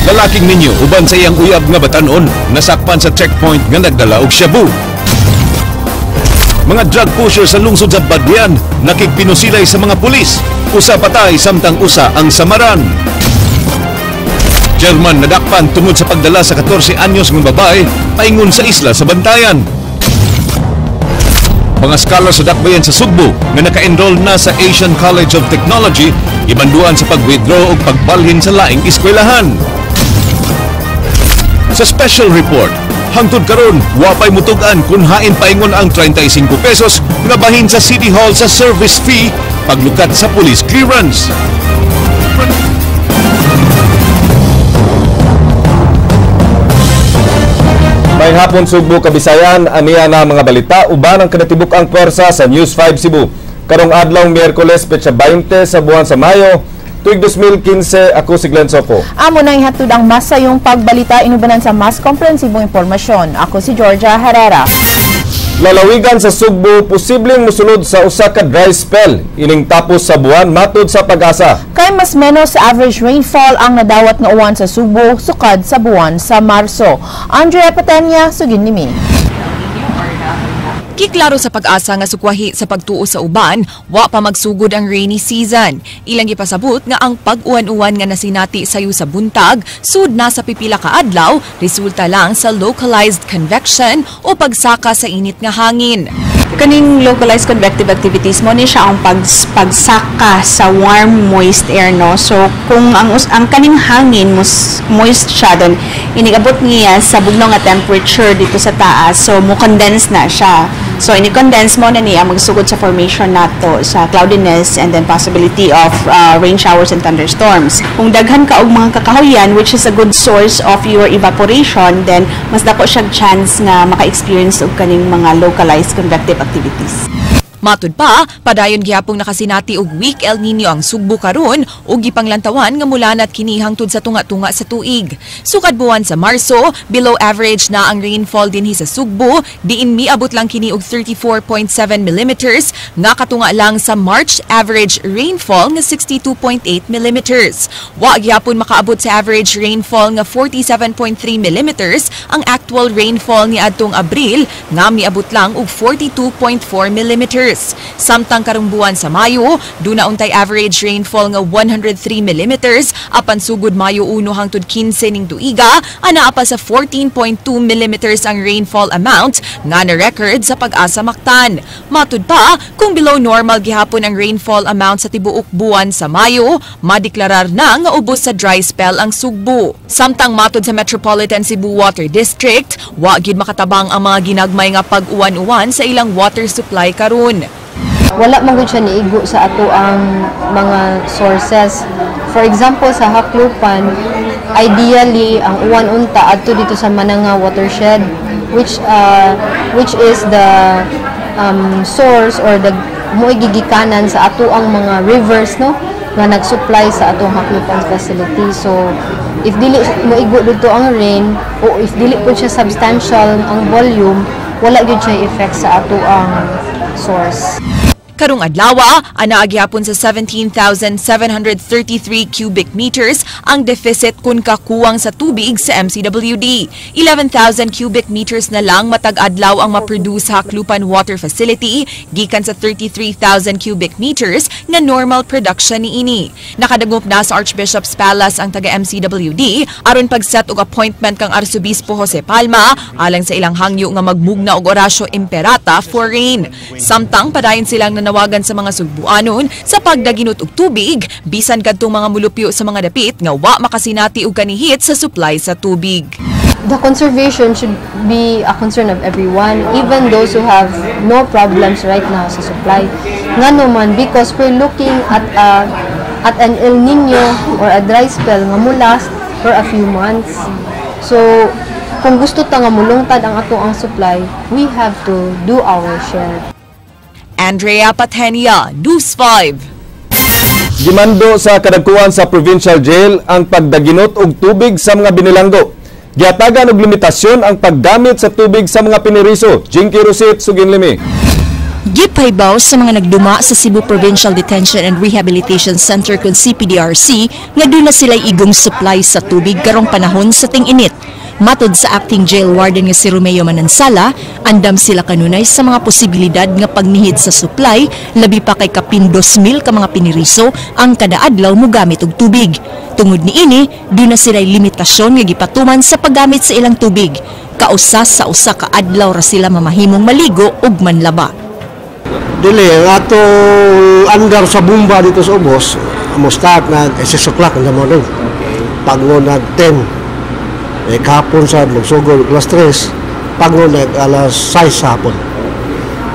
Lalaking ninyo uban sa iyang uyab nga batanon nasakpan sa checkpoint nga nagdala og shabu. Mga drug pusher sa lungsod sa Badyan nakigpinusilay sa mga pulis. Usa patay samtang usa ang samaran. German nadakpan tungod sa pagdala sa 14 anyos ng babae paingon sa isla sa Bantayan. Mga scholar sa dakbayan sa Sugbo nga naka-enroll na sa Asian College of Technology ibanduan sa pag-withdraw o pagbalhin sa laing eskwelahan. Sa special report, hangtod karon wapay mutugan kung hain paingon ang 35 pesos nga bahin sa City Hall sa service fee paglukat sa police clearance. May hapon Sugbo, Kabisayan, aniya na mga balita uban ang kinatibuk-ang pwersa sa News 5 Cebu. Karong adlaw Miyerkules petsa 20 sa buwan sa Mayo, tuig 2015, ako si Glenn Soco. Amo na ihatod ang masayong pagbalita inubanan sa mas komprehensibong impormasyon. Ako si Georgia Herrera. Lalawigan sa Sugbo, posibleng musulod sa usa ka dry spell ining tapos sa buwan matud sa Pag-asa. Kay mas menos average rainfall ang nadawat nga uwan sa Sugbo sukad sa buwan sa Marso. Andrea Patenya, sugin nimi. Kiklaro sa Pag-asa nga sukwahi sa pagtuo sa uban, wa pa magsugod ang rainy season. Ilang gipasabot nga ang pag-uwan-uwan nga nasinati sayo sa buntag, sud na sa pipila ka adlaw, resulta lang sa localized convection o pagsaka sa init nga hangin. Kaning localized convective activities mo ni siya ang pagsaka sa warm moist air, no. So kung ang kaning hangin moist siya don, inigabot niya sa bugnaw nga temperature dito sa taas, so mo condense na siya. So ini-condense mo na niya magsugod sa formation nato sa cloudiness and then possibility of rain showers and thunderstorms. Kung daghan ka og mga kakahuyan, which is a good source of your evaporation, then mas dako siya chance nga maka-experience og kaning mga localized convective activities. Matud pa, padayon gihapong nakasinati og weak El Nino ang Sugbo karon ug gipanglantawan nga mulanat kini hangtod sa tunga-tunga sa tuig. Sukad buwan sa Marso, below average na ang rainfall dinhi sa Sugbo, diin miabot lang kini og 34.7 mm nga katunga lang sa March average rainfall nga 62.8 mm. Wa gihapon makaabot sa average rainfall nga 47.3 mm ang actual rainfall ni adtong Abril nga miabot lang og 42.4 mm. Samtang karong buwan sa Mayo, duna untay average rainfall nga 103 mm, apan sugod Mayo 1 hangtod 15 ning tuiga, anaa pa sa 14.2 mm ang rainfall amount nga na-record sa Pag-asa Mactan. Matud pa, kung below normal gihapon ang rainfall amount sa tibuok buwan sa Mayo, madeklarar na nga ubos sa dry spell ang Sugbo. Samtang matud sa Metropolitan Cebu Water District, wa gyud makatabang ang mga ginagmay nga pag-uwan-uwan sa ilang water supply karon. Wala man gud siya niigo sa ato ang mga sources. For example, sa Haklupan, ideally ang uwan unta adto dito sa Mananga watershed, which is the source or the mo'y gigikanan sa ato ang mga rivers, no, nga nag-supply sa atong Haklupan facility. So if dili moigo dito ang rain o if dili po siya substantial ang volume, wala gyud siya effect sa ato ang source. Karong adlawa, anaa gihapon sa 17,733 cubic meters ang deficit kun kakuwang sa tubig sa MCWD. 11,000 cubic meters na lang matag adlaw ang maproduce sa Haklupan Water Facility gikan sa 33,000 cubic meters nga normal production niini. Nakadagop na sa Archbishop's Palace ang taga MCWD aron pagset og appointment kang Arsobispo Jose Palma alang sa ilang hangyo nga magmugna og orasyo imperata for rain. Samtang padayon silang nawagan sa mga Sugbuanon sa pagdaginot og tubig bisan kadtong mga mulupyo sa mga dapit nga wa makasinati og kanihit sa supply sa tubig. The conservation should be a concern of everyone, even those who have no problems right now sa supply. Nga naman, because we're looking at an El Nino or a dry spell nga mo last for a few months. So kung gusto ta nga mulungtad ang ato ang supply, we have to do our share. Andrea Patenia, News 5. Gimando sa kadagkuan sa provincial jail ang pagdaginot og tubig sa mga binilanggo. Giatagan og limitasyon ang paggamit sa tubig sa mga piniriso. Jinky Rosit, Sugin Limi. Gipaybaw sa mga nagduma sa Cebu Provincial Detention and Rehabilitation Center kung CPDRC nga doon na sila'y igong supply sa tubig karong panahon sa ting-init. Matod sa acting jail warden nga si Romeo Manansala, andam sila kanunay sa mga posibilidad nga pagnihid sa supply, labi pa kay kapin 2,000 ka mga piniriso ang kada adlaw mo gamit og tubig. Tungod niini, doon na sila'y limitasyon nga gipatuman sa paggamit sa ilang tubig. Kausas sa usa ka adlaw ra sila mamahimong maligo ug manlaba. Dili, ang atong andar sa bumba dito sa Ubos, mo start na 6 o'clock in the morning. Pagno nag 10. Kahapon sa magsugod, alas 3. Pagno nag alas 6 sa hapon.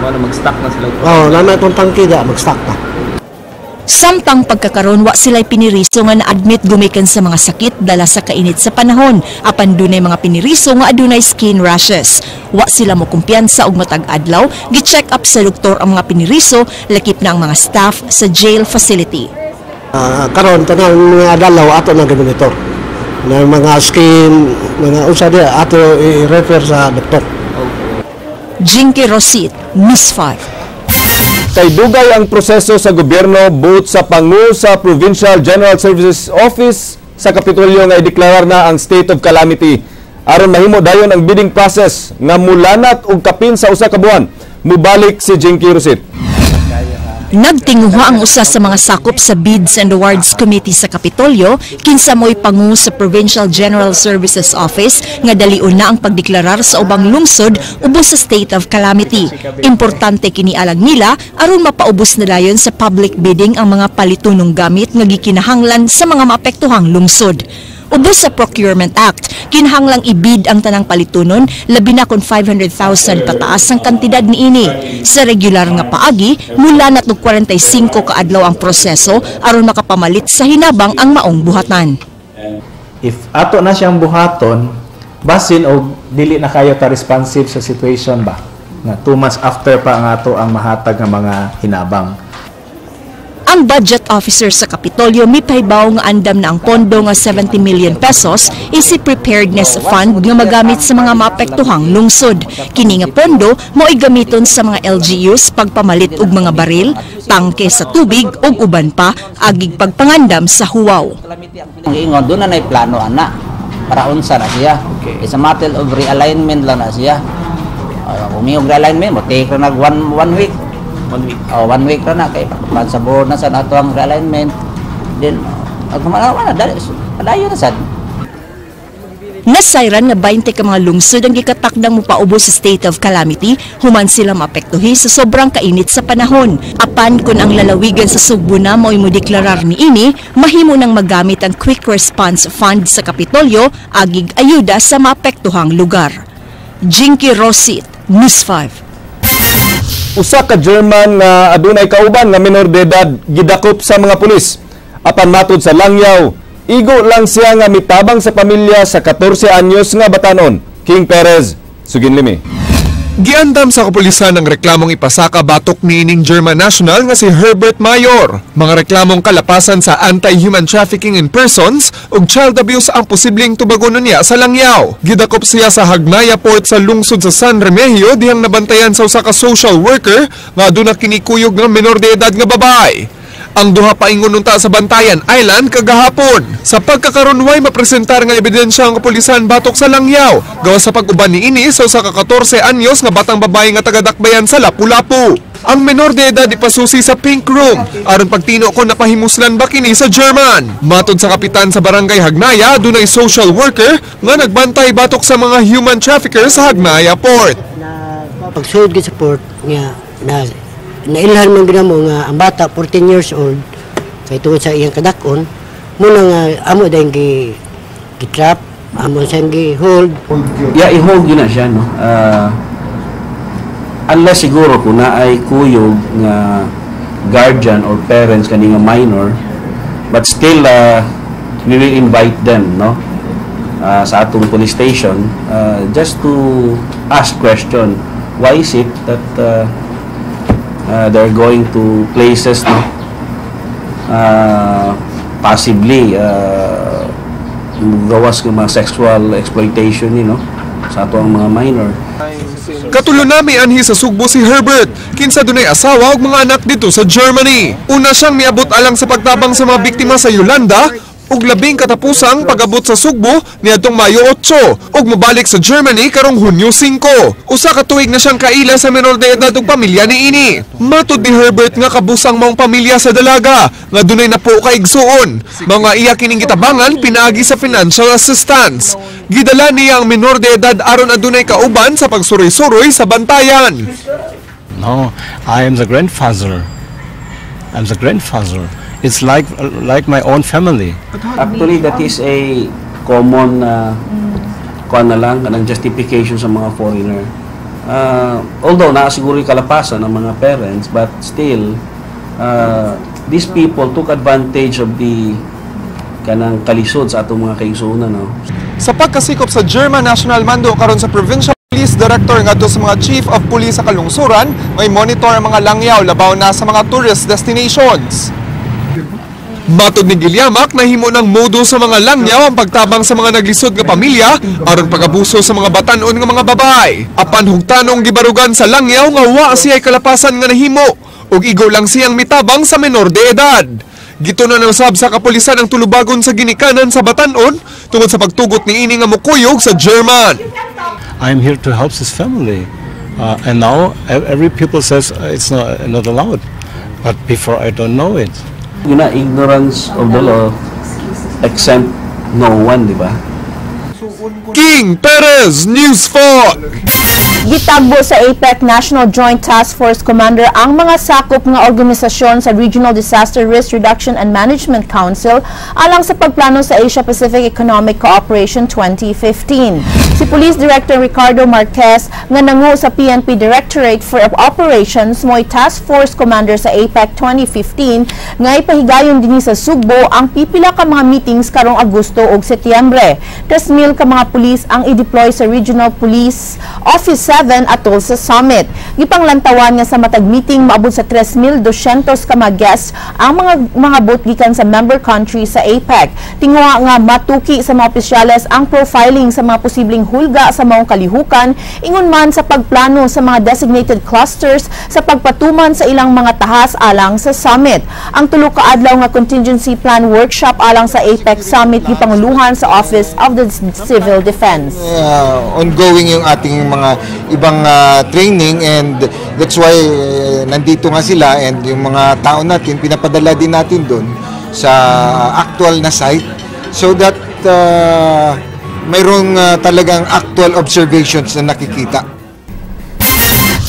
Ano, mag-stock na sila? Oo, naman itong tangki da, mag-stock na. Samtang pagkakaroon, wa sila'y piniriso nga na-admit gumikan sa mga sakit dala sa kainit sa panahon. Apan dunay mga piniriso nga adunay skin rashes. Wa sila mo kumpiyansa og matag adlaw, gi-check up sa doktor ang mga piniriso, lakip na ang mga staff sa jail facility. Karon tanang mga dalaw ato na monitor. Na mga skin, mga usa dia ato i-refer sa doktor. Jinky Rosit, News 5. Kay dugay ang proseso sa gobyerno buot sa pangu sa Provincial General Services Office sa Kapitolyo nga ideklarar na ang state of calamity. Aron mahimo dayon ang bidding process nga mulanat og kapin sa usa ka buwan. Mubalik si Jinky Rosit. Nagtinguha ang usa sa mga sakop sa Bids and Awards Committee sa Kapitolyo kinsa mo'y pangu sa Provincial General Services Office nga dalion na ang pagdeklarar sa ubang lungsod ubos sa state of calamity. Importante kini alang nila aron mapaubos na dayon sa public bidding ang mga palitunong gamit nga gikinahanglan sa mga maapektuhang lungsod. Ubos sa Procurement Act, kinahanglang ibid ang tanang palitunon, labi na kung 500,000 pataas ang kantidad niini. Sa regular nga paagi, mula na 45 kaadlaw ang proseso aron makapamalit sa hinabang ang maong buhatan. If ato na siyang buhaton, basin o dili na kayo ta responsive sa situation ba? Nga 2 months after pa ang ato ang mahatag ng mga hinabang. Ang budget officer sa Kapitolyo mipaybaw nga andam na ang pondo nga 70 million pesos isi preparedness fund nga magamit sa mga maapektuhang lungsod. Kini nga pondo mo'y gamiton sa mga LGUs pagpamalit og mga baril, tangke sa tubig ug uban pa agig pagpangandam sa huwaw. Ang ingon doon na plano ana para unsa na siya. It's a matter of realignment lang na siya. Umiog realignment mo take na nag one week. 1 week. 1 week na kay pagsabor na sa ato ang realignment. Then agmanawa na dayo na sad. Nasayran na 20 ka mga lungsod ang gikatakdang mopaubos sa state of calamity, human sila maapektuhi sa sobrang kainit sa panahon. Apan kung ang lalawigan sa Sugbo na mo'y modeklarar niini, mahimo nang magamit ang Quick Response Fund sa Kapitolyo agig ayuda sa maapektuhang lugar. Jinky Rosit, News 5. Usa ka German nga adunay kauban nga minor de edad gidakop sa mga pulis. Apan matod sa langyaw, igo lang siya nga mitabang sa pamilya sa 14 anyos nga batanon. King Perez, Suginlimi. Giandam sa kapulisan ang reklamong ipasaka batok niining German national nga si Herbert Mayor. Mga reklamong kalapasan sa anti-human trafficking in persons ug child abuse ang posibleng tubagonon niya sa langyaw. Gidakop siya sa Hagnaya Port sa lungsod sa San Remigio dihang nabantayan sa usa ka social worker nga aduna kinikuyog nga menor de edad nga babae. Ang duha paingon unta sa Bantayan Island kagahapon. Sa pagkakaroon way mapresentar nga ebidensya ang kapulisan batok sa langyaw. Gawa sa pag-uban niini sa usa ka 14 anyos nga batang babae nga taga-Dakbayan sa Lapu-Lapu. Ang menor de edad ipasusi sa Pink Room aron pagtino ko napahimuslan ba kini sa German. Matod sa kapitan sa Barangay Hagnaya, dunay social worker nga nagbantay batok sa mga human trafficker sa Hagnaya Port. Pagsud sa port nga nailhan man gina mo nga ang bata 14 years old kay tungod sa iyang kadakon muna nga amo dahil gitrap amo siyang gi-hold i-hold yun na siya no. Unless siguro kung na ay kuyog nga guardian or parents kani nga minor, but still we will invite them no sa atong police station just to ask question, why is it that they're going to places no possibly gawas ng mga sexual exploitation sa ato ang mga minor. Katulo nami anhi sa Sugbo si Herbert, kinsa dunay asawa ug mga anak dito sa Germany. Una siyang miabot alang sa pagtabang sa mga biktima sa Yolanda, ug labing katapusang pag-abot sa Sugbo niadtong Mayo 8 ug mobalik sa Germany karong Hunyo 5. Usa ka tuig na siyang kaila sa menor de edad ug pamilya niini. Matud ni Herbert nga kabusang maong pamilya sa dalaga nga dunay napo ka igsuon. Mga iya kining gitabangan pinaagi sa financial assistance. Gidala niya ang menor de edad aron adunay kauban sa pagsuroy-suroy sa bantayan. No, I am the grandfather. I'm the grandfather. It's like my own family. Actually, that is a common kanang justification sa mga foreigner. Although nakasiguro yung kalapasan ng mga parents, but still, these people took advantage of the kanang kalisod sa atong mga kaigsuonan. No? Sa pagkasikop sa German National Mando karon sa Provincial Police Director ngadto sa mga Chief of Police sa kalungsuran, may monitor ang mga langyaw labaw na sa mga tourist destinations. Matod ni Gilyamak, nahimo ng modo sa mga langyaw ang pagtabang sa mga naglisod nga pamilya aron pag-abuso sa mga batan-on nga mga babae. Apan hugtanong gibarugan sa langyaw nga wa siya'y kalapasan nga nahimo ug igo lang siyang mitabang sa menor de edad. Gitunan ng usab sa kapulisan ang tulubagon sa ginikanan sa batan-on tungod sa pagtugot ni ini nga mukuyog sa German. I'm here to help this family. And now every people says it's not allowed. But before I don't know it. Ignorance of the law exempt no one, di ba? King Perez, News 4. Gitagbo sa APEC National Joint Task Force Commander ang mga sakop nga organisasyon sa Regional Disaster Risk Reduction and Management Council alang sa pagplano sa Asia-Pacific Economic Cooperation 2015. Si Police Director Ricardo Marquez nga nangu sa PNP Directorate for Operations mo'y Task Force Commander sa APEC 2015 nga ipahigayon dinhi sa Sugbo ang pipila ka mga meetings karong Agosto ug Setyembre. 3,000 ka mga pulis ang i-deploy sa Regional Police Office 7 atol sa summit. Gipanglantawan nga sa matag meeting maabot sa 3,200 ka mga guests ang mga bot gikan sa member countries sa APEC. Tingwa nga matuki sa mga opisyales ang profiling sa mga posibleng hulga sa maong kalihukan ingon man sa pagplano sa mga designated clusters sa pagpatuman sa ilang mga tahas alang sa summit. Ang tulo ka adlaw nga contingency plan workshop alang sa APEC summit gipanguluhan sa Office of the Civil Defense. Ongoing yung ating mga ibang training, and that's why nandito nga sila, and yung mga tao natin pinapadala din natin doon sa actual na site so that mayroong talagang actual observations na nakikita.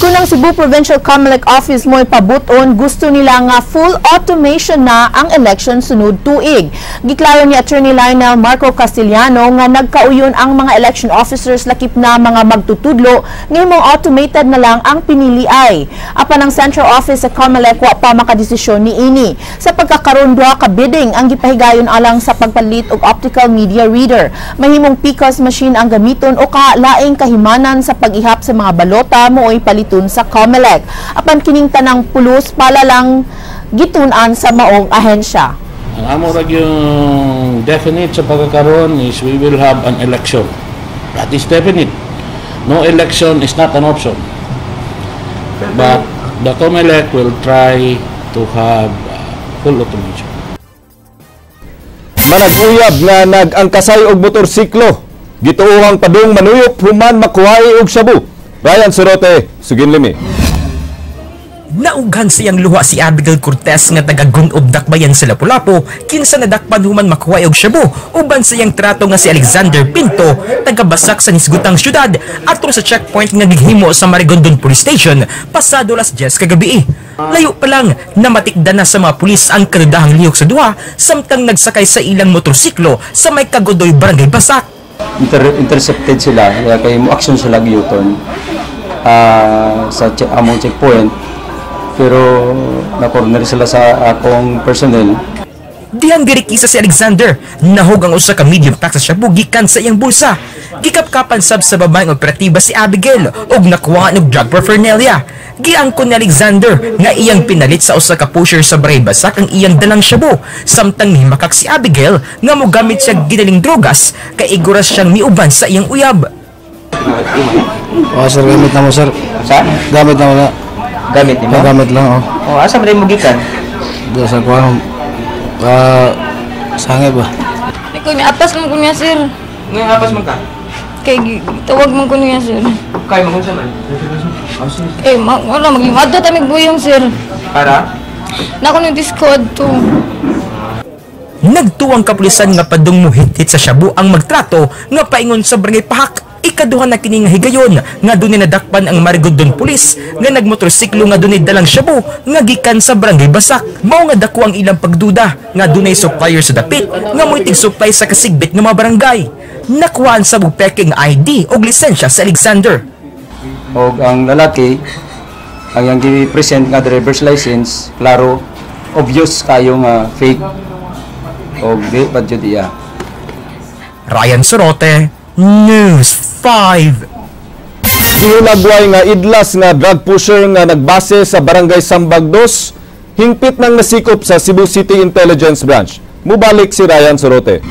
Kunang Cebu Provincial COMELEC Office mo'y pabuton, gusto nila nga full automation na ang election sunod tuig. Giklaro ni Attorney Lionel Marco Castellano nga nagkauyon ang mga election officers lakip na mga magtutudlo ngayong automated na lang ang piniliay. Apan ang Central Office sa COMELEC wa pa makadesisyon ni ini. Sa pagkakaroon duha ka bidding ang gipahigayon alang sa pagpalit og optical media reader. Mahimong PCOS machine ang gamiton o laing kahimanan sa pag-ihap sa mga balota mo'y palit sa COMELEC. Apan kining tanang pulos pala lang gitunan sa maong ahensya. Ang amo rag yung definite sa pagkakaroon is we will have an election. That is definite. No election is not an option. But the COMELEC will try to have full automation. Manag-uyab nga nag-angkasay og motorsiklo. Gituohang padung manuyop human makuhay og shabu. Ryan Sorote, Suginlimi. Naughan siyang luha si Abigail Cortez nga taga-Gunob Dakbayan sa Lapu-Lapu kinsa nadakpan human makuha og shabu uban sa iyang trato nga si Alexander Pinto taga-Basak sa nisgutang syudad atol sa checkpoint nga gighimo sa Marigondon Police Station pasado alas 10 kagabi. Layo pa lang namatikdan na sa mga pulis ang kadudahang lihok sa duha samtang nagsakay sa ilang motorsiklo sa may Kagodoy, Barangay Basak. Intercepted sila kaya mo action sila gyuton sa among checkpoint, pero na-corner sila sa akong personnel. Dihang dirikisa si Alexander, nahog ang usa ka medium pack sa shabu gikan sa iyang bulsa. Gikapkapan sab sa babaeng operatiba si Abigail ug nakuha og drug paraphernalia. Giangkon ni Alexander nga iyang pinalit sa usa ka pusher sa Barangay Basak ang iyang dalang shabu, samtang himakak si Abigail nga mogamit siya ginaling drogas kay iguras siyang miuban sa iyang uyab. Oh, sir, gamit na mo, sir. Sa? Gamit na mo na. Gamit mo? Gamit lang, oh. Oh, asa mo rin mo gikan? Doon sa kuha, sangay ba? Kung may apas man ko niya, sir. Ngayon apas man ka? Kay tawag man ko niya, sir. Kaya mo sa man? Wala, maglimado tamig buyong, sir. Para? Nako ng Discord to. Nagtuwang kapulisan nga padung muhit-hit sa Shabu ang magtrato nga paingon sa barangay Pahak. Ikaduha na kini nga higayon nga dunay nadakpan ang Marigondon Police nga nagmotorsiklo nga dunay dalang shabu nga gikan sa barangay Basak. Mao nga dako ang ilang pagduda nga dunay supplier sa dapit nga moitig supply sa kasigbit nga mga barangay. Nakuhaan sa peking ID o lisensya sa Alexander. O ang lalaki ang yang gi-present nga driver's license, klaro obvious kayo nga fake o di pa jud iya. Ryan Sorote, News 5. Giunagway nga idlas nga drug pusher nga nagbase sa barangay Sambag 2, hingpit nang nasikop sa Cebu City Intelligence Branch. Mubalik si Ryan Sorote.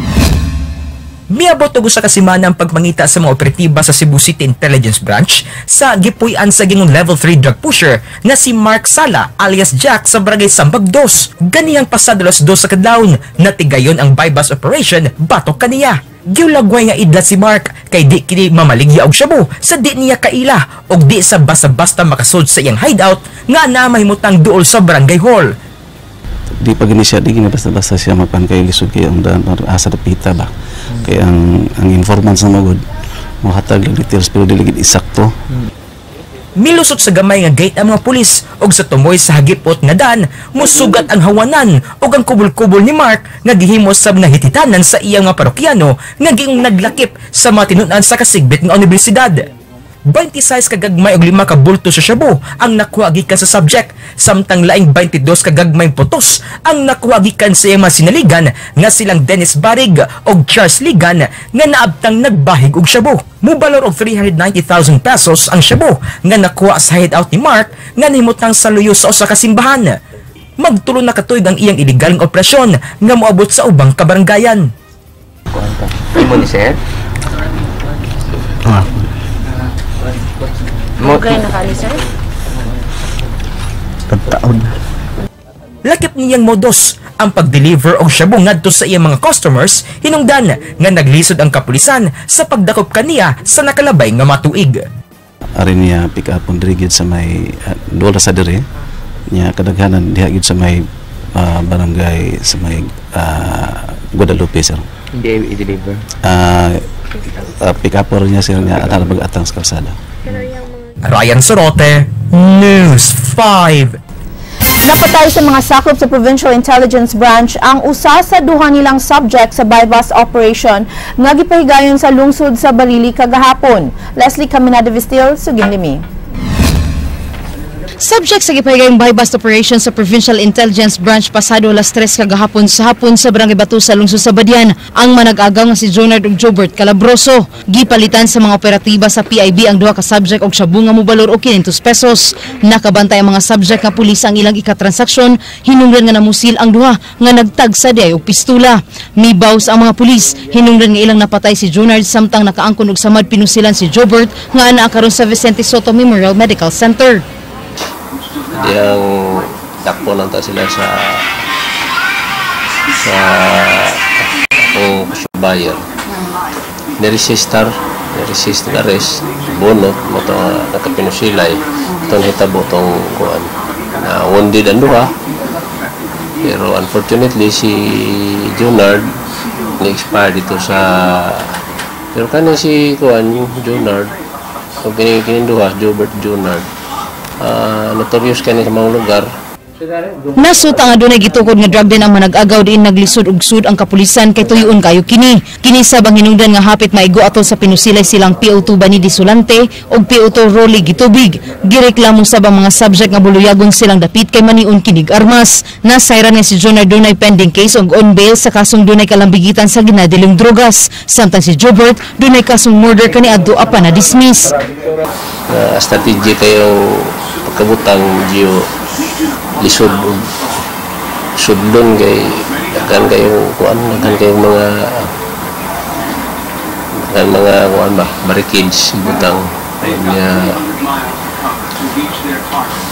Miabot og usa ka semana ang pagmangita sa mga operatiba sa Cebu City Intelligence Branch sa gipuy-an sa gingong level 3 drug pusher na si Mark Sala alias Jack sa barangay Sambag 2. Ganiyang pasado alas 2 sa kadlawon natigayon ang bypass operation batok kaniya. Giulagway nga idlat si Mark kay di kini mamaligya og shabu sa di niya kaila og di sa basta-basta makasud sa iyang hideout nga na mahimutang duol sa barangay hall. Di pa gini siya, di gini basta-basta siya mapan kay lisod kay ang daan asa dapita ba. Kaya ang informant sa magod mahatag lang details pero diligid isakto. Milusot sa gamay nga gate ang mga pulis og sa tumoy sa hagipot nga daan musugat ang hawanan og ang kubol-kubol ni Mark nga gihimo sab nga hititanan sa iyang mga parokyano nga giing naglakip sa mga tinun-an sa kasigbit nga universidad. 26 kagagmay og 5 ka bulto sa shabu ang nakuha gikan sa subject, samtang laing 22 kagagmay putos ang nakuha gikan sa iyang mga sinaligan nga silang Dennis Barig og Charles Ligan nga naabtang nagbahig og shabu. Mubalor og 390,000 pesos ang shabu nga nakuha sa hideout ni Mark nga nahimutang sa luyo sa usa ka simbahan. Magtulo na katuig ang iyang iligal nga operasyon nga moabot sa ubang kabaranggayan. Imo ni sir? Okay na kali, sir? Taon. Lakip niyang modus ang pag-deliver og shabu ngadto sa iyang mga customers hinungdan nga naglisod ang kapulisan sa pagdakop kaniya sa nakalabay nga matuig. Ari niya pick up on dirigid sa may dola sa dire niya kadaghanan diha gid sa may barangay sa may Guadalupe sir. Hindi i-deliver. Pick up niya sir niya at atang sa kalsada. Ryan Sorote, News 5. Napatay sa mga sakop sa Provincial Intelligence Branch ang usa sa duha nilang subject sa bypass operation nga gipahigayon sa lungsod sa Balili kagahapon. Leslie Caminada Vistil, Sugin Limi. Subject sa gipahigayong bypass operation sa Provincial Intelligence Branch pasado alas 3 kagahapon sa hapon sa Barangay Batu sa lungsod sa Badian ang manag-agaw nga si Jonard ug Jobert Calabroso. Gipalitan sa mga operatiba sa PIB ang duha ka subject og shabu nga mobalor og 500 pesos. Nakabantay ang mga subject nga pulis ang ilang ikatransaksyon, hinungdan nga namusil ang duha nga nagtagsa diay og pistola. Mibaw sa ang mga pulis, hinungdan nga ilang napatay si Jonard samtang nakaangkon og samad pinusilan si Jobert nga anaa karon sa Vicente Soto Memorial Medical Center. Yang dakpo lang ta sila sa buyer. Niresist arrest, bunot mo ito nakapinusilay. Ito nahitabo itong kuan na wounded ang duha. Pero unfortunately si Junard na-expire dito sa pero kanin si kuan yung Junard o kininduha, Jobert Junard. Notorious kani sa mga lugar. Nasut ang adunay gitukod nga drug den ang manag-agaw diin naglisod og sud ang kapulisan kay tuyon kayo kini. Kini sa bang hinungdan nga hapit maigo ato sa pinusilay silang PO2 Bani Disulante og PO2 Rolly Gitubig. Gireklamo sa bang mga subject nga buluyagon silang dapit kay maniun kinig armas. Nasayran ni si Jonah dunay pending case og on bail sa kasong dunay kalambigitan sa ginadiling drogas. Samtang si Jobert dunay kasong murder kaniadto apan na dismiss. Strategy kayo pagkabutang Gio lisod sudlon kay daghan kayong kuan daghan kayong mga ang mga kuan ba barricades butang niya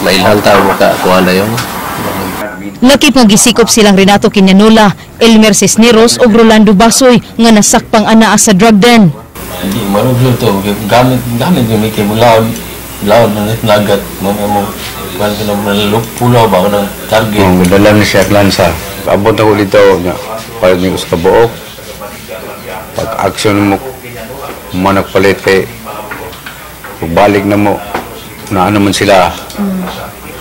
mailhan tao maka kuan na yun. Lakip nga gisikop silang Renato Quinanola, Elmer Cisneros ug Rolando Basoy nga nasakpang anaa sa drug den. Hindi maruglo to gamit yung may kimulaw na nagat mo kan ka na pulo ba ng target. Ang dala ni siya lansa. Abot ako dito nga pag ni sa kabuok. Pag action mo managpalit kay balik na mo na ano man sila.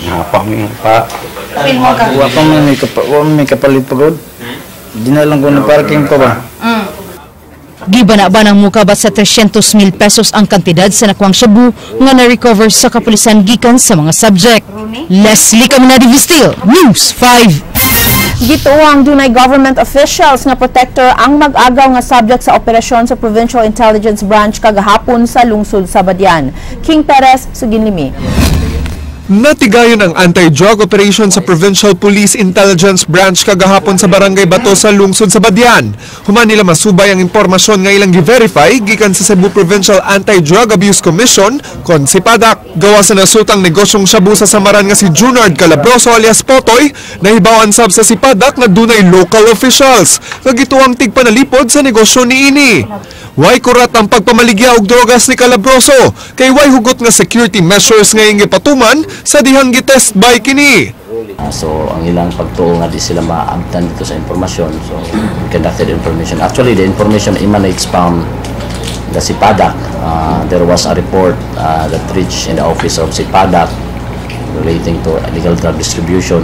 Napami pa. Wa pa man may kapalit pagod. Di na lang ko na parking pa ba? Gibana ng mukabat sa 300,000 pesos ang kantidad sa nakuang shabu nga na-recover sa kapulisan gikan sa mga subject. Leslie Caminadi Vistil, News 5. Gituang dunay government officials nga protector ang mag-agaw nga subject sa operasyon sa Provincial Intelligence Branch kagahapon sa lungsod sa Badian. King Perez, Suginlimi. Natigayon ang anti-drug operation sa Provincial Police Intelligence Branch kagahapon sa Barangay Bato sa lungsod sa Badian. Human nila masubay ang impormasyon nga ilang gi-verify gikan sa Cebu Provincial Anti-Drug Abuse Commission kon si Padak. Gawa sa nasutang negosyong shabu sa samaran nga si Junard Calabroso alias Potoy, nahibawan sab sa si Padak na dunay local officials nga gituang tigpanalipod sa negosyo niini. Way kurat ang pagpamaligya og drogas ni Calabroso kay way hugot nga security measures nga ing ipatuman sa dihang gitest by kini. So ang ilang pagtuo nga di sila maabtan dito sa informasyon. So we conducted information. Actually the information emanates from the Sipadak. There was a report that reached in the office of Sipadak relating to illegal drug distribution.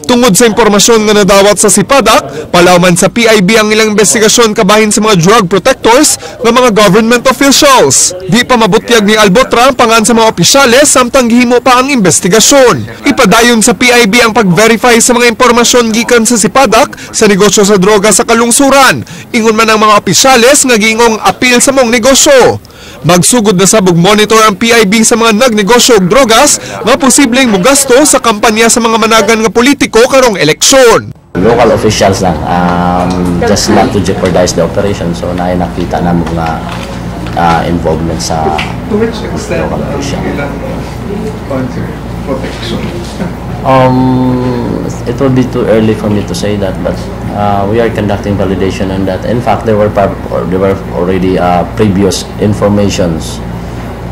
Tungod sa impormasyon nga nadawat sa Sipadak, palawman sa PIB ang ilang investigasyon kabahin sa mga drug protectors ng mga government officials. Di pa mabutyag ni Albotra ang pangan sa mga opisyales samtang gihimo pa ang investigasyon. Ipadayon sa PIB ang pag-verify sa mga impormasyon gikan sa Sipadak sa negosyo sa droga sa kalungsuran. Ingon man ang mga opisyales nga giingong apil sa mong negosyo. Magsugod na sabog monitor ang PIB sa mga nagnegosyo og drogas nga posibleng mugasto sa kampanya sa mga managan nga politiko karong eleksyon. Local officials lang, just not to jeopardize the operation. So nakita na mga involvement sa local official. It will be too early for me to say that, but we are conducting validation on that. In fact, there were already previous informations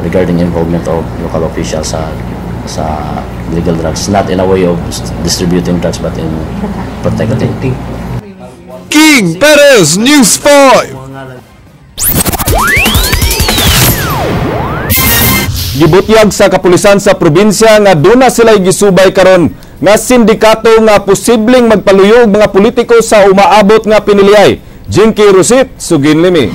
regarding involvement of local officials sa illegal drugs, not in a way of distributing drugs, but in protecting. King Perez, News 5. Gibutyag sa kapulisan sa probinsya nga duna sila gisubay karon nga sindikato nga posibleng magpaluyog mga politiko sa umaabot nga piniliay. Jinky Rosit, Suginlimi.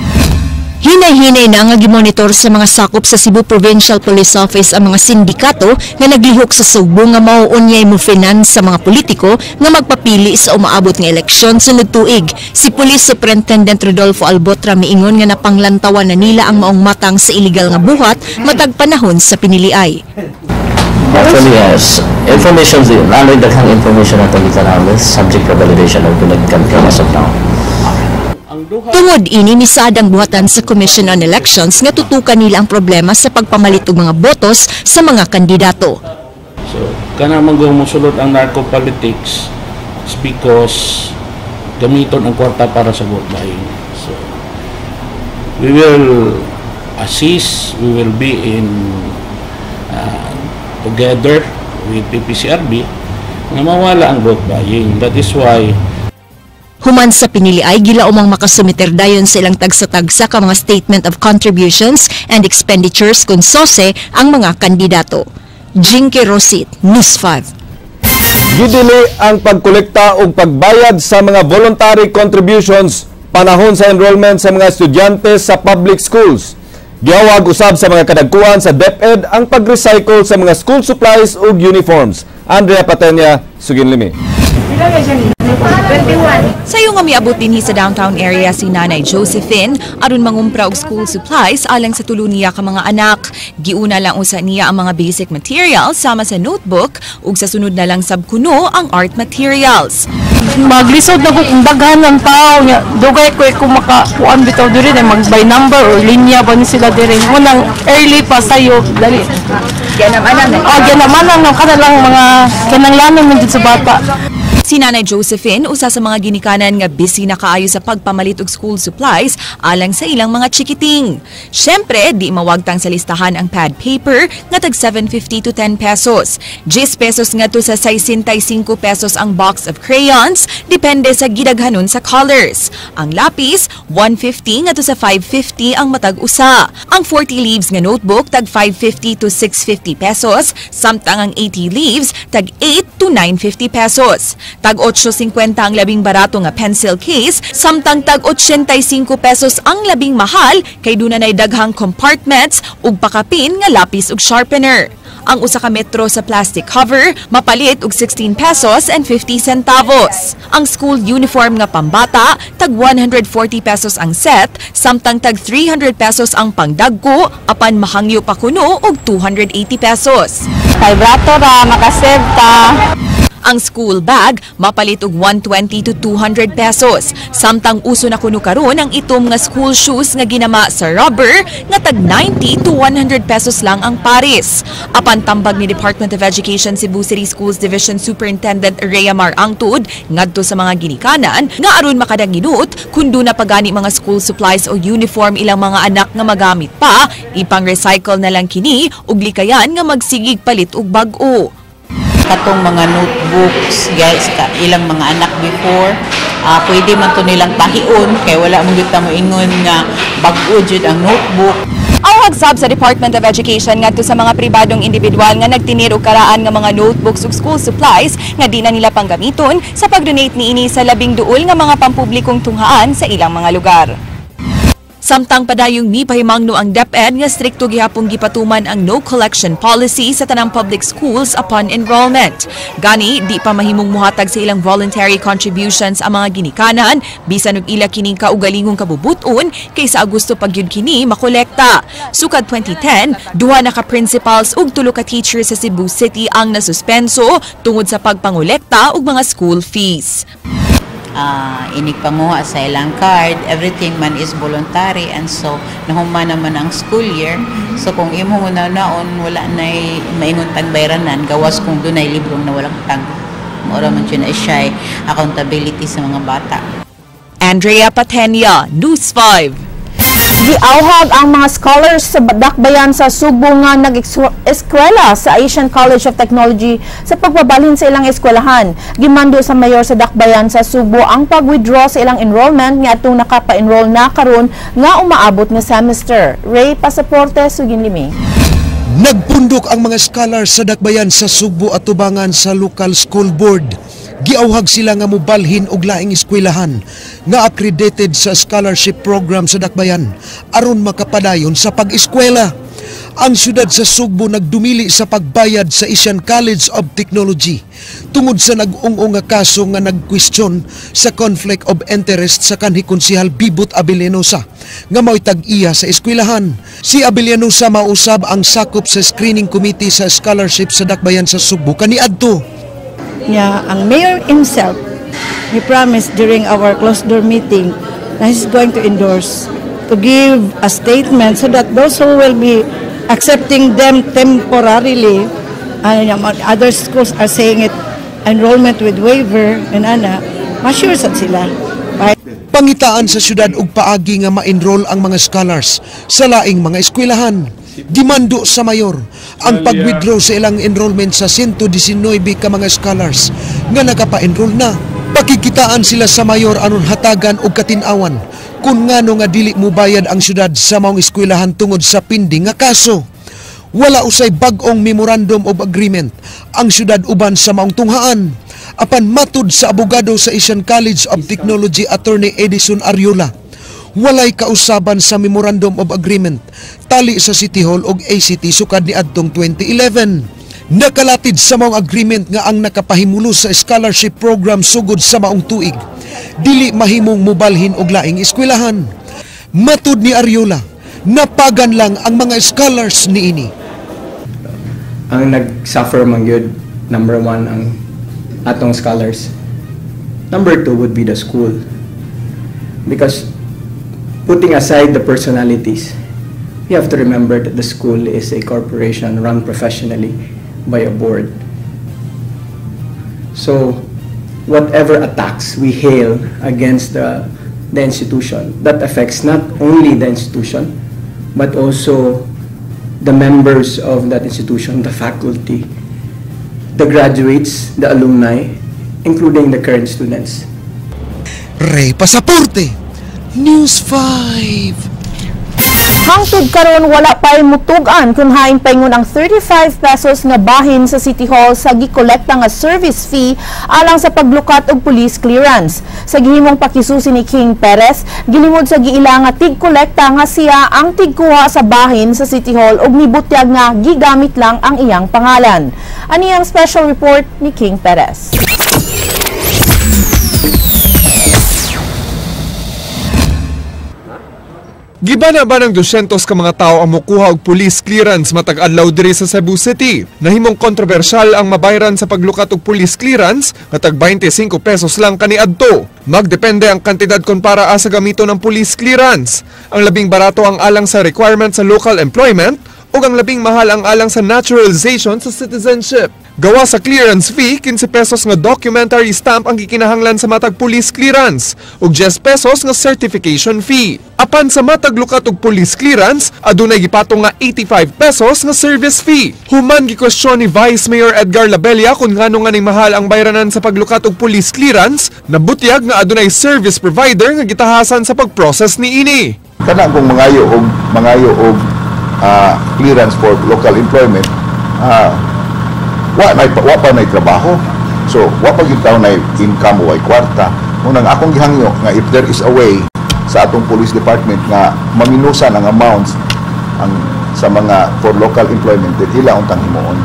Hinay-hinay na nga gimonitor sa mga sakop sa Cebu Provincial Police Office ang mga sindikato nga naglihok sa Subo nga mauunyay mo finance sa mga politiko nga magpapili sa umaabot nga eleksyon sunod tuig. Si Police Superintendent Rodolfo Albotra miingon nga napanglantawan na nila ang maong matang sa illegal nga buhat matag panahon sa piniliay. Actually, yes. Information, lalo'y daghang information na tungkol sa subject to validation of pinag-confirm as of now. Tungod ini misadang buhatan sa Commission on Elections nga tutukan nila ang problema sa pagpamalit og mga botos sa mga kandidato. So, kana man musulod ang narco politics because gamiton ang kwarta para sa vote buying. So, we will assist, we will be in together with PPCRB na mawala ang vote buying. That is why Human sa piniliay, gila umang makasumiter dayon sa ilang tagsa-tagsa ka mga statement of contributions and expenditures kung sose ang mga kandidato. Jinky Rosit, News 5. Gidili ang pagkolekta o pagbayad sa mga voluntary contributions panahon sa enrollment sa mga estudyante sa public schools. Gihawag usab sa mga kadagkuhan sa DepEd ang pag-recycle sa mga school supplies o uniforms. Andrea Patenya, Suginlimi. Sayo nga miabot dinhi sa downtown area si Nanay Josephine aron mangumpra og school supplies alang sa tulo niya ka mga anak. Giuna lang usa niya ang mga basic materials sama sa notebook ug sa sunod na lang sabkuno ang art materials. Maglisod na ko kung daghan ng tao niya. Dugay ko makakuan bitaw diri na mag by number or linya ba ni sila diri. Munang early pa sayo dali. Ganamanan kanalang mga kinanglanon man dito sa bata. Si Nanay Josephine, usa sa mga ginikanan nga busy na kaayo sa pagpamalit og school supplies alang sa ilang mga chikiting. Syempre, di mawagtang sa listahan ang pad paper nga tag 750 to 10 pesos. 10 pesos nga to sa 65 pesos ang box of crayons, depende sa gidaghanon sa colors. Ang lapis, 150 nga to sa 550 ang matag usa. Ang 40 leaves nga notebook tag 550 to 650 pesos, samtang ang 80 leaves tag 8 to 950 pesos. Tag 8.50 ang labing barato nga pencil case, samtang tag 85 pesos ang labing mahal kay dunay daghang compartments ug pakapin nga lapis ug sharpener. Ang usa ka metro sa plastic cover mapalit og 16 pesos and 50 centavos. Ang school uniform nga pambata tag 140 pesos ang set, samtang tag 300 pesos ang pangdagko apan mahangyo pa kuno og 280 pesos. Kay brato ra makasave ta. Ang school bag mapalit og 120 to 200 pesos. Samtang uso na kuno karon ang itom nga school shoes nga ginama sa rubber nga tag 90 to 100 pesos lang ang pares. Apan tambag ni Department of Education Cebu City Schools Division Superintendent Rhea Mar Angtud ngadto sa mga ginikanan nga aron makadanginut kun do na pagani mga school supplies o uniform ilang mga anak nga magamit pa, ipang-recycle na lang kini ug likayan nga magsigig palit og bag-o. Katong mga notebooks guys ilang mga anak before pwede man to nilang tahion kay wala mo gyud ta moingon nga bag-o jud ang notebook. Ang hagsab sa Department of Education ngadto sa mga pribadong individual nga nagtinir og karaan nga mga notebooks ug school supplies nga di na nila panggamiton sa pag-donate niini sa labing duol nga mga pampublikong tunghaan sa ilang mga lugar. Samtang padayong mipahimangno ang DepEd nga strikto gihapong gipatuman ang no collection policy sa tanang public schools upon enrollment. Gani, di pa mahimong muhatag sa ilang voluntary contributions ang mga ginikanan, bisan og ila kining kaugalingong kabubuton kaysa Agosto pagyud kini makolekta. Sukad 2010, duha na ka principals ug tulo ka teachers sa Cebu City ang nasuspenso tungod sa pagpangolekta og mga school fees. Inigpanguha sa ilang card, everything man is voluntary and so nahuman naman ang school year. So kung imo na naon wala nay maingon tag bayranan gawas kung dunay librong na walang tag. Mura man siya na siya accountability sa mga bata. Andrea Patenia, News 5. Giauhag ang mga scholars sa Dakbayan sa Subo nga nag-eskwela sa Asian College of Technology sa pagbabalhin sa ilang eskwelahan. Gimando sa mayor sa Dakbayan sa Subo ang pag-withdraw sa ilang enrollment nga atong nakapa-enroll na karon nga umaabot nga semester. Ray Pasaporte, Suginlimi. Nagpundok ang mga scholars sa Dakbayan sa Subo at tubangan sa local school board. Giauhag sila nga mobalhin og laing eskwelahan nga accredited sa scholarship program sa Dakbayan aron makapadayon sa pag-eskwela. Ang syudad sa Sugbo nagdumili sa pagbayad sa Asian College of Technology tungod sa nag-ung-ung nga kaso nga nagkwestiyon sa conflict of interest sa kanhi Konsehal Bibot Abellanosa nga mao'y tag-iya sa eskwelahan. Si Abellanosa mausab ang sakop sa screening committee sa scholarship sa Dakbayan sa Sugbo kaniadto. Ang mayor himself, he promised during our closed door meeting na he's going to endorse, to give a statement so that those who will be accepting them temporarily, other schools are saying it, enrollment with waiver, and ma-sure sad sila. Pangitaan sa syudad og paagi nga ma-enroll ang mga scholars sa laing mga eskwelahan. Dimando sa mayor ang pag-withdraw sa ilang enrollment sa 119 ka mga scholars nga nakapa-enroll na. Pakikitaan sila sa mayor anon hatagan og katin-awan kung ngano nga dili mo bayad ang syudad sa maong eskwelahan tungod sa pending nga kaso. Wala usay bag-ong memorandum of agreement ang syudad uban sa maong tunghaan. Apan matud sa abogado sa Asian College of Technology Attorney Edison Ariola, walay kausaban sa Memorandum of Agreement tali sa City Hall og ACT sukad ni adtong 2011. Nakalatid sa maong agreement nga ang nakapahimulo sa scholarship program sugod sa maong tuig, dili mahimong mobalhin og laing eskwelahan. Matud ni Ariola, napagan lang ang mga scholars niini. Ang nag-suffer man gyud, number 1 ang atong scholars. Number 2 would be the school. Because putting aside the personalities, you have to remember that the school is a corporation run professionally by a board. So, whatever attacks we hail against the institution, that affects not only the institution, but also the members of that institution, the faculty, the graduates, the alumni, including the current students. Ray Pasaporte, News 5. Hangtod karon wala pa'y mutugan kung hain paingon ang 35 pesos nga bahin sa City Hall sa gikolekta nga service fee alang sa paglukat og police clearance. Sa gihimong pakisusi ni King Perez, gilimod sa giila nga tig-kolekta nga siya ang tigkuha sa bahin sa City Hall ug nibutyag nga gigamit lang ang iyang pangalan. Ani ang special report ni King Perez. Gibana ba ng 200 ka mga tao ang mukuha og police clearance matag adlaw diri sa Cebu City? Nahimong kontrobersyal ang mabayaran sa paglukat og police clearance nga tag 25 pesos lang kaniadto. Magdepende ang kantidad kon para sa gamito ng police clearance. Ang labing barato ang alang sa requirement sa local employment ug ang labing mahal ang alang sa naturalization sa citizenship. Gawa sa clearance fee, 15 pesos nga documentary stamp ang gikinahanglan sa matag police clearance ug 10 pesos nga certification fee. Apan sa matag lukat og police clearance, adunay gipatong nga 85 pesos nga service fee. Human gikwestiyon ni Vice Mayor Edgar Labella kung ngano nga ning mahal ang bayranan sa paglukat og police clearance, nabutyag nga adunay service provider nga gitahasan sa pagprocess niini. Kana kung mangayo og clearance for local employment, wa pa may trabaho. So, wa pa gyud taon na income o ay kwarta. Unang akong gihangyo nga if there is a way sa atong police department nga maminusan ang amounts sa mga for local employment that ila untang himuon.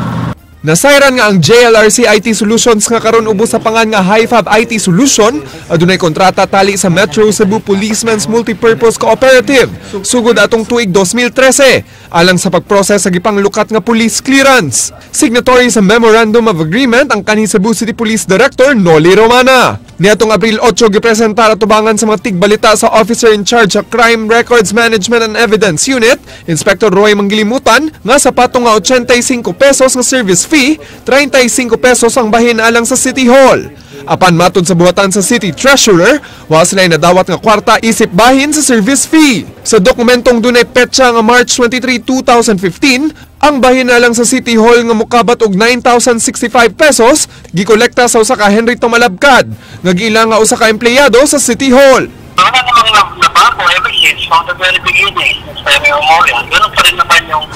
Nasayran nga ang JLRC IT Solutions nga karon ubos sa pangan nga HiFab IT Solution, adunay kontrata tali sa Metro Cebu Policemen's Multipurpose Cooperative sugod atong tuig 2013 alang sa pagproses sa gipanglukat nga police clearance. Signatory sa Memorandum of Agreement ang kanhi Cebu City Police Director Noli Romana. Niatong Abril 8 gipresentar atubangan sa mga tigbalita sa Officer in Charge sa Crime Records Management and Evidence Unit, Inspector Roy Manggilimutan, nga sa patong nga 85 pesos nga service fee, 35 pesos ang bahin alang sa City Hall. Apan matod sa buhatan sa City Treasurer, wa sila nadawat nga kwarta isip bahin sa service fee. Sa dokumentong dunay petsa nga March 23, 2015, ang bahin na lang sa City Hall nga mukabat og 9,065 pesos gikolekta sa usa ka Henry Tumalabkad, nga gila nga usa ka empleyado sa City Hall. Wala namang nabago ever since from the very beginning. Sa memorial, ganun pa rin naman yung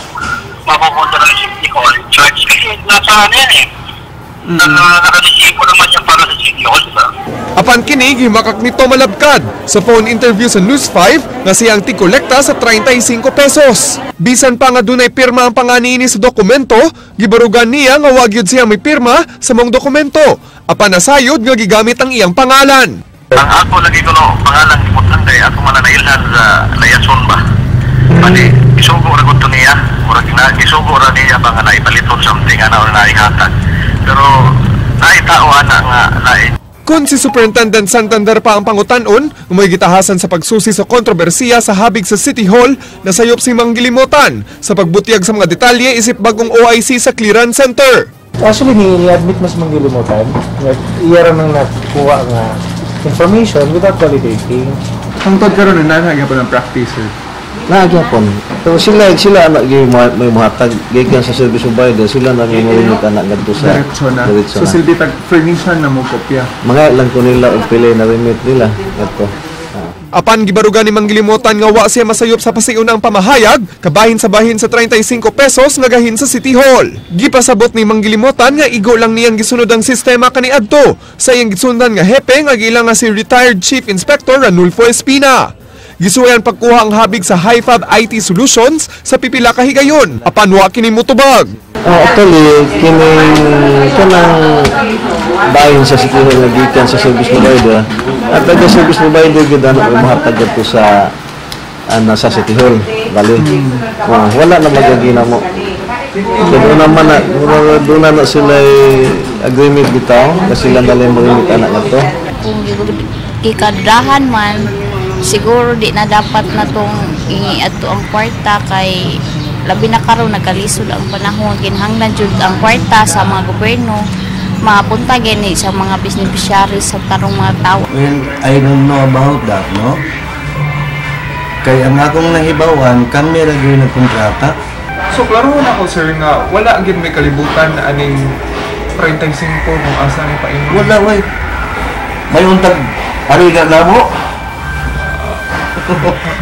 mapupunta ng City Hall Church. Kasi nasa ano yan eh. Nakadisipo naman siya para sa City Hall, diba? Apan kini gimakak ni Tumalabkad sa phone interview sa News 5 nga siyang tikolekta sa 35 pesos. Bisan pa nga dunay pirma ang panganini sa dokumento, gibarugan niya nga wa gyud siya may pirma sa mong dokumento. Apan nasayod nga gigamit ang iyang pangalan. Ang ako lagi ko no, pangalan ni Mutanday, ako mananailhan sa Layason ba? Mali, isugo ra gud niya, murag na isugo ra niya ba nga naipaliton something ana or naihatag. Pero naitao ana nga lain. Kung si Superintendent Santander pa ang pangutan-on, may gitahasan sa pagsusi sa kontrobersiya sa habig sa City Hall, nasayop si Manggilimutan sa pagbutyag sa mga detalye isip bagong OIC sa Clearance Center. Actually, ni-admit mas Manggilimutan, iya nang nakuha nga information without validating. Ang tod karon na nagyapon ang practice, sir. Nagyapon. So sila anak may muhatag gikan sa service provider, sila na may marinit anak ngadto sa diretso na. So silbi tag furnishan na mo kopya. Mga lang ko nila og pili na remit nila ngadto. Apan gibarugan ni Manggilimutan nga wa siya masayop sa pasiunang pamahayag, kabahin sa bahin sa 35 pesos nga gahin sa City Hall. Gipasabot ni Manggilimutan nga igo lang niyang gisunod ang sistema kaniadto sa iyang gisundan nga hepe nga gilang nga si retired Chief Inspector Ranulfo Espina. Gisuwayan pagkuha ang habig sa HiFab IT Solutions sa pipila ka higayon, apan wa kini motubag. Actually, kanang bahin sa City Hall na gikan sa service provider. At ang service provider gid ana mahatag to sa sa City Hall, bali. Wala na magagina mo. Pero naman doon na sila agreement bitaw kasi sila nalang marimit anak nato. Kung ikadrahan man, siguro di na dapat na tong ingi ato ang kwarta kay labi na karon nagkalisod ang panahon ginhanglan jud ang kwarta sa mga gobyerno mapunta gini sa mga beneficiaries sa tarong mga tao. Well, I don't know about that, no? Kaya ang akong nahibawan, kami lagi nagkontrata. So, klaro na ako, sir, nga wala agad may kalibutan na aning 35 kung asa ni pain. Wala, way. May untag, ariga na mo.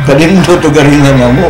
Kadirin to garingan na mo.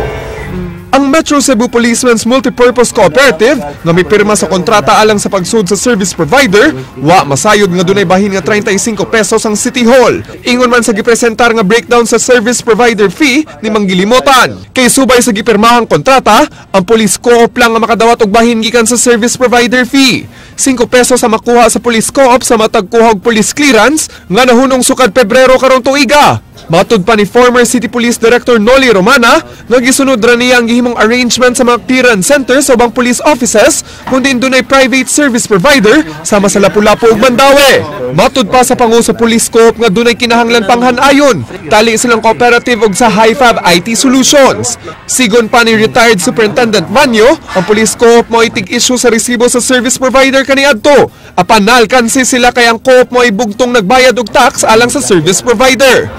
Ang Metro Cebu Policemen's Multipurpose Cooperative nga may pirma sa kontrata alang sa pagsud sa service provider, wa masayod nga dunay bahin nga 35 pesos ang City Hall. Ingon man sa gipresentar nga breakdown sa service provider fee ni Manggilimutan. Kay subay sa gipirmahang kontrata, ang police co-op lang nga makadawat og bahin gikan sa service provider fee. 5 pesos sa makuha sa police co-op sa matag kuhog police clearance nga nahunong sukad Pebrero karong tuiga. Matud pa ni former City Police Director Noli Romana nga gisunod ra niya ang gihimong arrangement sa mga clearance centers sa ubang police offices kundi dunay private service provider sama sa Lapu-Lapu ug Mandawi. Matud pa sa pangu sa police co-op nga dunay kinahanglan panghanayon. Tali silang cooperative og sa HiFab IT Solutions. Sigon pa ni retired Superintendent Manyo, ang police co-op mo itig issue sa resibo sa service provider kaniadto. Apan naalkansi sila kay ang co-op mo ibugtong nagbayad og tax alang sa service provider.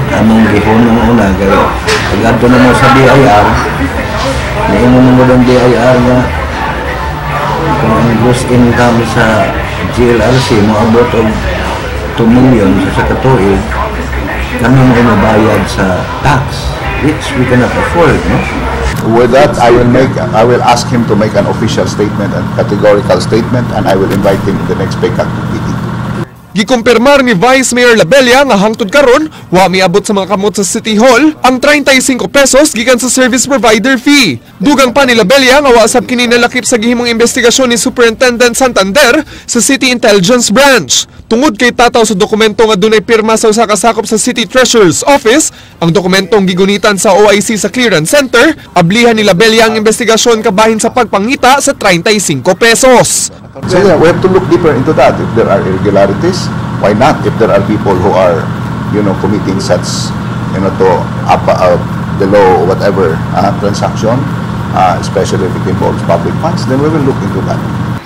Among gihon ng una kaya pag na mo sa DIR naingon mo ng DIR nga kung ang gross income sa GLRC mo abot og 2 million sa katuig kami mo mabayad sa tax which we cannot afford, no? With that, I will ask him to make an official statement and categorical statement, and I will invite him in the next PECAC meeting. Gikumpirmar ni Vice Mayor Labella nga hangtod karon wa miabot sa mga kamot sa City Hall ang 35 pesos gikan sa service provider fee. Dugang pa ni Labella nga wa sab kini nalakip sa gihimong investigasyon ni Superintendent Santander sa City Intelligence Branch. Tungod kay tataw sa dokumento nga dunay pirma sa usa ka sakop sa City Treasurer's Office, ang dokumentong gigunitan sa OIC sa Clearance Center, ablihan ni Labella ang investigasyon kabahin sa pagpangita sa 35 pesos. So yeah, we have to look deeper into that. If there are irregularities, why not? If there are people who are, committing such, the law or whatever transaction, especially if it involves public funds, then we will look into that.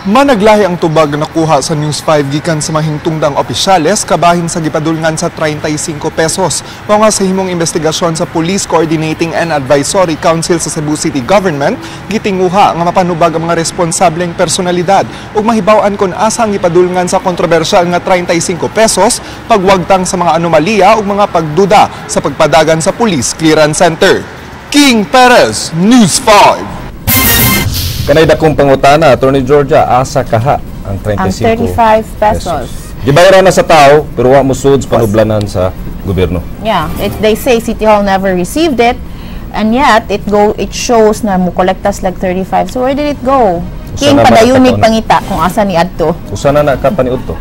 Managlahi ang tubag na nakuha sa News 5 gikan sa mahingtungdang opisyales kabahin sa gipadulngan sa 35 pesos. Mao nga sa himong investigasyon sa Police Coordinating and Advisory Council sa Cebu City Government, gitinguha nga mapanubag ang mga responsableng personalidad ug mahibaw-an kon asa ang gipadulngan sa kontrobersyal nga 35 pesos pagwagtang sa mga anomalya ug mga pagduda sa pagpadagan sa Police Clearance Center. King Perez, News 5. Kanay dakong pangutana, Attorney Georgia, asa kaha ang 35 Ang 35 pesos. Gibayaran na sa tao, pero wa mo suds panublanan sa gobyerno. Yeah, they say City Hall never received it, and yet it shows na mo collectas like 35. So where did it go? King padayunig pangita kung asa ni adto. Usa na kapaniud to.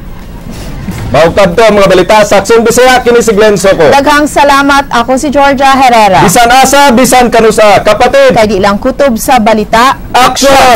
Maugtad to mga balita sa Aksyon Bisaya, kini si Glenn Soco. Daghang salamat, ako si Georgia Herrera. Bisan asa, bisan kanusa, kapatid. Kay di lang kutob sa balita. Action!